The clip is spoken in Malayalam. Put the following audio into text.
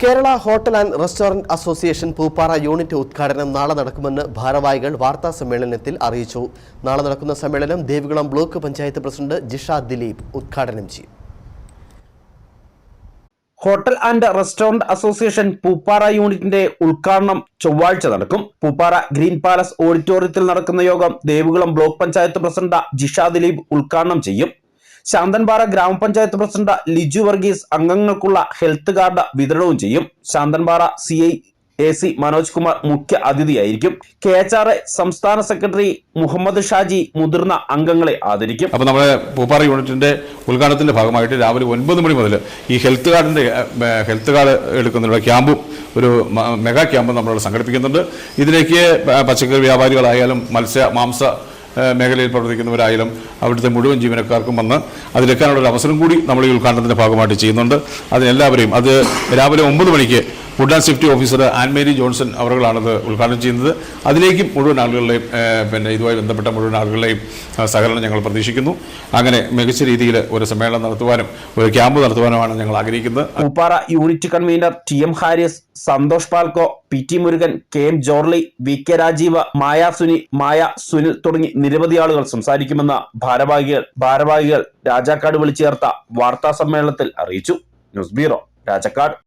Kerala hotel and restaurant association Pooppara unit ഉദ്ഘാടനം നാളെ നടക്കുമെന്ന് ഭാരവാഹികൾ വാർത്താ സമ്മേളനത്തിൽ അറിയിച്ചു. നാളെ നടക്കുന്ന സമ്മേളനം ദേവികുളം ബ്ലോക്ക് പഞ്ചായത്ത് പ്രസിഡന്റ് ജിഷ ദിലീപ് ഉദ്ഘാടനം ചെയ്യും. Hotel and restaurant association Pooppara യൂണിറ്റിന്റെ ഉദ്ഘാടനം ചൊവ്വാഴ്ച നടക്കും. പൂപ്പാറ ഗ്രീൻ പാലസ് ഓഡിറ്റോറിയത്തിൽ നടക്കുന്ന യോഗം ദേവികുളം ബ്ലോക്ക് പഞ്ചായത്ത് പ്രസിഡന്റ് ജിഷ ദിലീപ് ഉദ്ഘാടനം ചെയ്യും. ശാന്തൻപാറ ഗ്രാമപഞ്ചായത്ത് പ്രസിഡന്റ് ലിജു വർഗീസ് അംഗങ്ങൾക്കുള്ള ഹെൽത്ത് കാർഡ് വിതരണവും ചെയ്യും. ശാന്തൻപാറ CI AC മനോജ് കുമാർ മുഖ്യ അതിഥിയായിരിക്കും. KHRA സംസ്ഥാന സെക്രട്ടറി മുഹമ്മദ് ഷാജി മുതിർന്ന അംഗങ്ങളെ ആദരിക്കും. അപ്പോൾ നമ്മുടെ പൂപ്പാറ യൂണിറ്റിന്റെ ഉദ്ഘാടനത്തിന്റെ ഭാഗമായിട്ട് രാവിലെ 9 മണി മുതൽ ഈ ഹെൽത്ത് കാർഡ് എടുക്കുന്നതിനുള്ള ക്യാമ്പും ഒരു മെഗാ ക്യാമ്പും നമ്മൾ സംഘടിപ്പിക്കുന്നുണ്ട്. ഇതിലേക്ക് പച്ചക്കറി വ്യാപാരികളായാലും മാംസ മേഖലയിൽ പ്രവർത്തിക്കുന്നവരായാലും അവിടുത്തെ മുഴുവൻ ജീവനക്കാർക്കും വന്ന് അതിലെക്കാനുള്ള ഒരു അവസരം കൂടി നമ്മൾ ഈ ഉദ്ഘാടനത്തിന്റെ ഭാഗമായിട്ട് ചെയ്യുന്നുണ്ട്. അതിനെല്ലാവരെയും അത് രാവിലെ 9 മണിക്ക് food and safety officer Annmary Johnson അവர்களാണത് ഉദ്ഘാടനം ചെയ്യുന്നത്. അതിലേക്കും മുഴുവൻ ആളുകളുടെയും ഇതുമായി ബന്ധപ്പെട്ട മുഴുവൻ ആളുകളുടെയും സഹകരണം ഞങ്ങൾ പ്രതീക്ഷിക്കുന്നു. അങ്ങനെ മികച്ച രീതിയിൽ ഒരു സമ്മേളനം നടത്തുവാനും ഒരു ക്യാമ്പ് നടത്തുവാനുമാണ് ഞങ്ങൾ ആഗ്രഹിക്കുന്നത്. Pooppara unit convener TM Haris, Santhosh Palco, PT Murukan, KM Jorly, VK Rajeev, Maya Sunil തുടങ്ങി നിരവധി ആളുകൾ സംസാരിക്കുമെന്ന് ഭാരവാഹികൾ രാജാക്കാട് വിളിച്ചു ചേർത്ത വാർത്താ സമ്മേളനത്തിൽ അറിയിച്ചു. News bureau, Rajakkad.